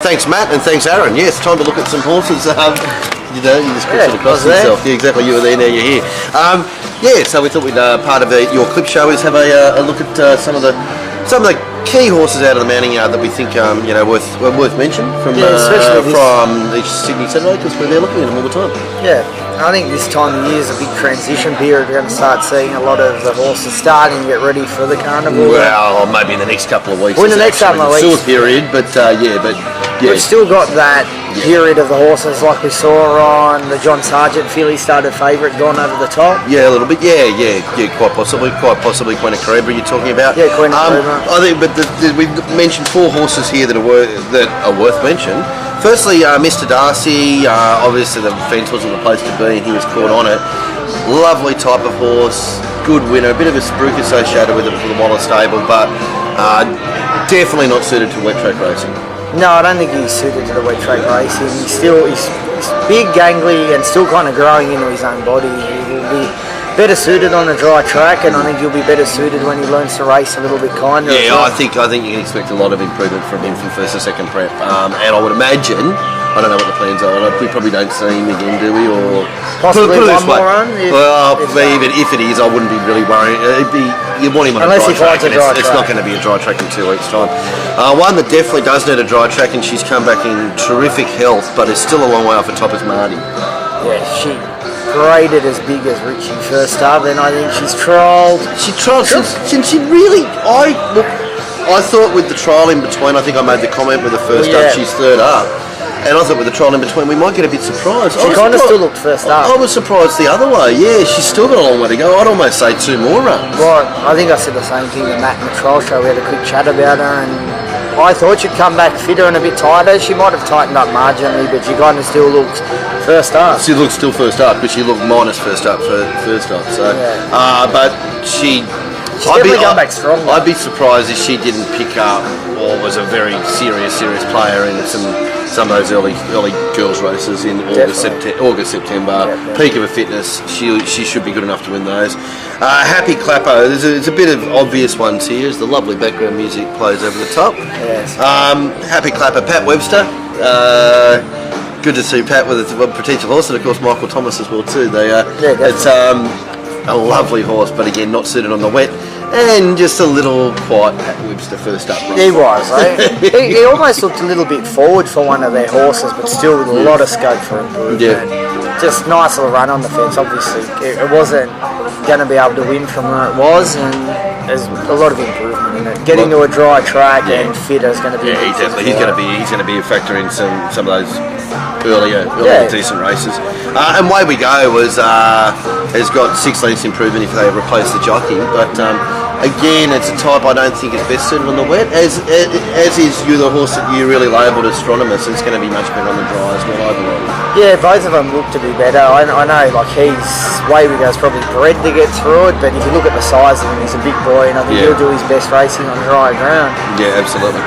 Thanks, Matt, and thanks, Aaron. Yes, time to look at some horses. You just put it across yourself. Yeah, exactly. You were there, now you're here. So we thought we'd part of your clip show is have a look at some of the key horses out of the mounting yard that we think worth mention from the Sydney Saturday, because we're there looking at them all the time. Yeah, I think this time of year is a big transition period. We're going to start seeing a lot of the horses starting to get ready for the carnival. Well, maybe in the next couple of weeks. Well, in the next couple of weeks. Short period, but we've still got that period of the horses like we saw on the John Sargent filly started favourite gone over the top. Yeah, a little bit. Yeah, quite possibly Queen of Caribra you're talking about. Yeah, Queen of Caribra. I think, but we've mentioned four horses here that are worth mention. Firstly, Mr. Darcy, obviously the fence wasn't the place to be and he was caught on it. Lovely type of horse, good winner, a bit of a spruik associated with it for the Waller stable, but definitely not suited to wet track racing. No, I don't think he's suited to the wet track racing. He's big, gangly, and still kind of growing into his own body. He will be better suited on a dry track, and I think he'll be better suited when he learns to race a little bit kinder. Yeah, well. I think you can expect a lot of improvement from him from first to second prep, and I would imagine. I don't know what the plans are. We probably don't see him again, do we? Or possibly one more run. Even if it is, I wouldn't be really worried. You want him on unless a dry track. It's not going to be a dry track in 2 weeks' time. One that definitely does need a dry track, and she's come back in terrific health, but is still a long way off the top, is Marty. Yeah, she graded as big as Richie first up, and I think she's trialled. She trialled since she really. I thought with the trial in between, I think I made the comment with the first up, she's third up. And I thought with the trial in between, we might get a bit surprised. She kind of still looked first up. I was surprised the other way. Yeah, she's still got a long way to go. I'd almost say 2 more runs. Right, I think I said the same thing to Matt in the trial show. We had a quick chat about her, and I thought she'd come back fitter and a bit tighter. She might have tightened up marginally, but she kind of still looks first up. She looks still first up, but she looked minus first up for first up. So, but she's definitely come back strong. I'd be surprised if she didn't pick up or was a very serious player in some of those early girls races in August, September. Peak of her fitness, she should be good enough to win those. Happy Clapper, there's a bit of obvious ones here as the lovely background music plays over the top. Yes. Happy Clapper, Pat Webster. Good to see Pat with a potential horse, and of course Michael Thomas as well too. It's a lovely horse, but again not suited on the wet. And just a little quiet Pat Webster first up. He was, he almost looked a little bit forward for one of their horses, but still with a lot of scope for improvement. Yeah. Just nice little run on the fence. Obviously, it wasn't going to be able to win from where it was, and there's a lot of improvement in it. Getting to a dry track and fitter is going to be. Yeah, definitely. He's going to be a factor in some of those earlier decent races. And Way We Go has got 6 lengths improvement if they replace the jockey, but again, it's a type I don't think is best suited on the wet. As is you, the horse that you really labelled Astronomus. It's going to be much better on the dry as well, I believe. Yeah, both of them look to be better. I know, like Way We Go's probably bred to get through it, but if you look at the size of him, he's a big boy, and I think he'll do his best racing on dry ground. Yeah, absolutely,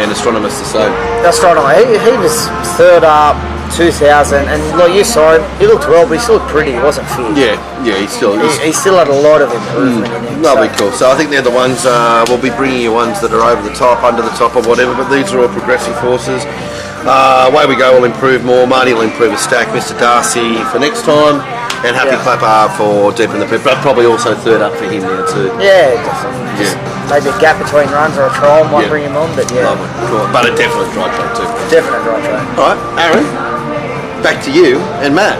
and Astronomus the same. Astronomus, he was third up. 2000, and like you saw him, he looked well, but he still looked pretty. He wasn't fit. Yeah, he still had a lot of improvement in him. Lovely, cool. So I think they're the ones. We'll be bringing you ones that are over the top, under the top, or whatever. But these are all progressive horses. Way We Go will improve more. Marty will improve a stack. Mr. Darcy for next time, and Happy Clapper for deep in the prep. But probably also third up for him there too. Yeah, definitely. Maybe a gap between runs or a trial might bring him on, but lovely, cool. But a definite dry track too. Definite dry track. All right, Aaron. Back to you and Matt.